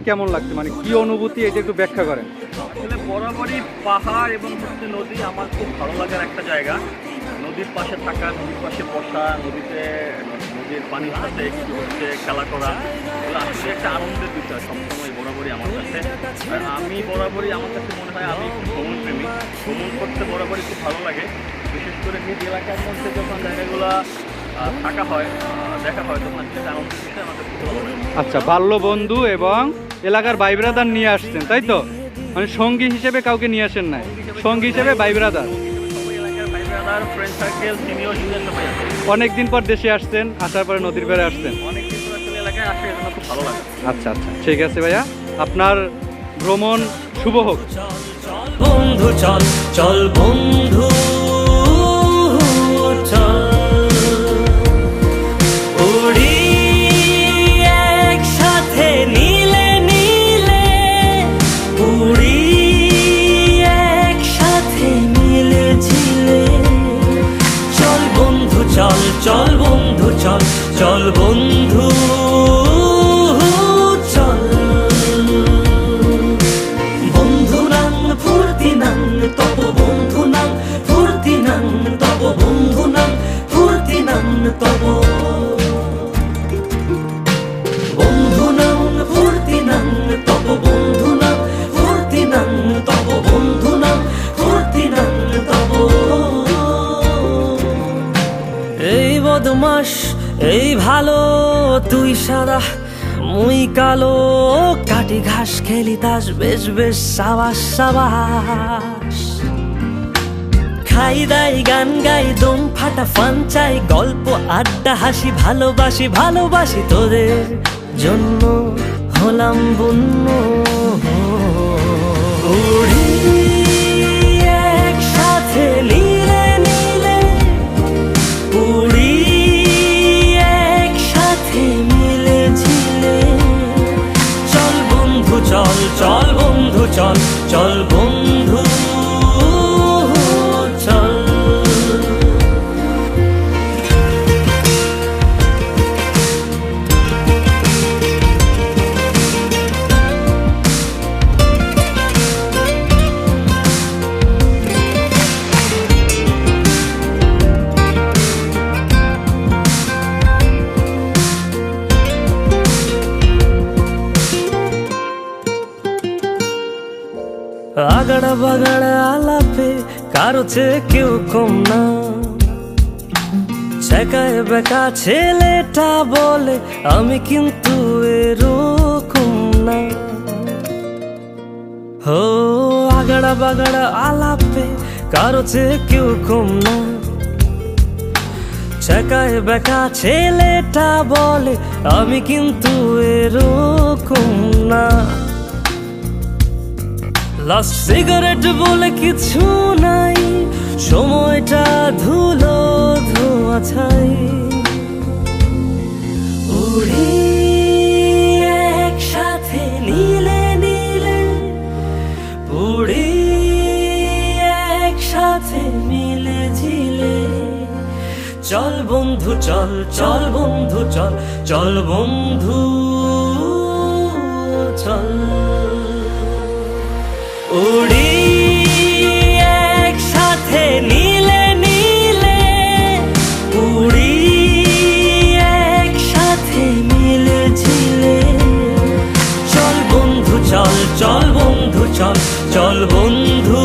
কেমন লাগছে, মানে কি অনুভূতি, এটা একটু ব্যাখ্যা করেন। আসলে বরাবরই পাহাড় এবং হচ্ছে নদী আমার খুব ভালো লাগার একটা জায়গা। নদীর পাশে থাকা, নদীর পাশে বসা, নদীর পানির সাথে একটু হচ্ছে খেলা করা, এগুলো আসলে একটা আনন্দের বিষয় সবসময় বরাবরই আমার কাছে। আর আমি বরাবরই, আমার কাছে মনে হয় আমি একটু ভ্রমণপ্রেমী, ভ্রমণ করতে বরাবরই খুব ভালো লাগে। বিশেষ করে নিজ এলাকার মধ্যে যখন জায়গাগুলো থাকা হয়, দেখা হয়, তখন একটা আনন্দের বিষয় আমাদের খুব ভালো লাগে। আচ্ছা, বাল্য বন্ধু এবং এলাকার ভাই ব্রাদার নিয়ে আসছেন, তাই তো? মানে সঙ্গী হিসেবে কাউকে নিয়ে আসেন নাই, সঙ্গী হিসেবে ভাই brother. Friend circle, senior junior সবাই আছে। অনেকদিন পর দেশে আসছেন, আসার পরে নদীর পাড়ে আসছেন। অনেকদিন পর আসলে এলাকায় আসে, এজন্য খুব ভালো লাগে। আচ্ছা আচ্ছা, ঠিক আছে ভাইয়া, আপনার ভ্রমণ শুভ হোক। বন্ধু চল চল বন্ধু চল, উড়ি একসাথে নীলে নীলে, উড়ি একসাথে মিলে ঝিলে। চল বন্ধু চল চল বন্ধু চল, চল বন্ধু চল। বন্ধু নাং ফুর্তি নাং তব, বন্ধু নাং ফুর্তি নাং তব, বন্ধু নাং ফুর্তি নাং তব, বন্ধু নাং ফুর্তি নাং তব, বন্ধু নাং ফুর্তি নাং তব, বন্ধু নাং ফুর্তি নাং তব। এই বদমাস এই ভালো, তুই সাদা মুই কালো, কাটি ঘাস খেলি তাস, বেশ বেশ সাবাস সাবাস। খাই দাই গান গাই, দম ফাটা ফান চাই, গল্প আড্ডা হাসি, ভালোবাসি ভালোবাসি তোদের জন্য হলাম বন্য। উড়ি একসাথে নীলে নীলে, উড়ি একসাথে মিলে ঝিলে। চল বন্ধু চল চল বন্ধু চল, চল বন্ধু চল। আগাড়া বাগাড়া আলাপে কারো চেয়ে কেউ কম না, শেখায় বেকা ছেলেটা বলে আমি কিন্তু এরকম না। হো আগাড়া বাগাড়া আলাপে কারো চেয়ে কেউ কম না, শেখায় বেকা ছেলেটা বলে আমি কিন্তু এরকম না। লাস্ট সিগারেট বলে কিছু নাই, সময়টা ধুলো ধোয়া ছাই। উড়ি একসাথে নীলে নীলে, উড়ি একসাথে মিলে ঝিলে। চল বন্ধু চল চল বন্ধু চল, চল বন্ধু চল। উড়ি একসাথে নীলে নীলে, উড়ি একসাথে মিলে ঝিলে। চল বন্ধু চল চল বন্ধু চল, চল বন্ধু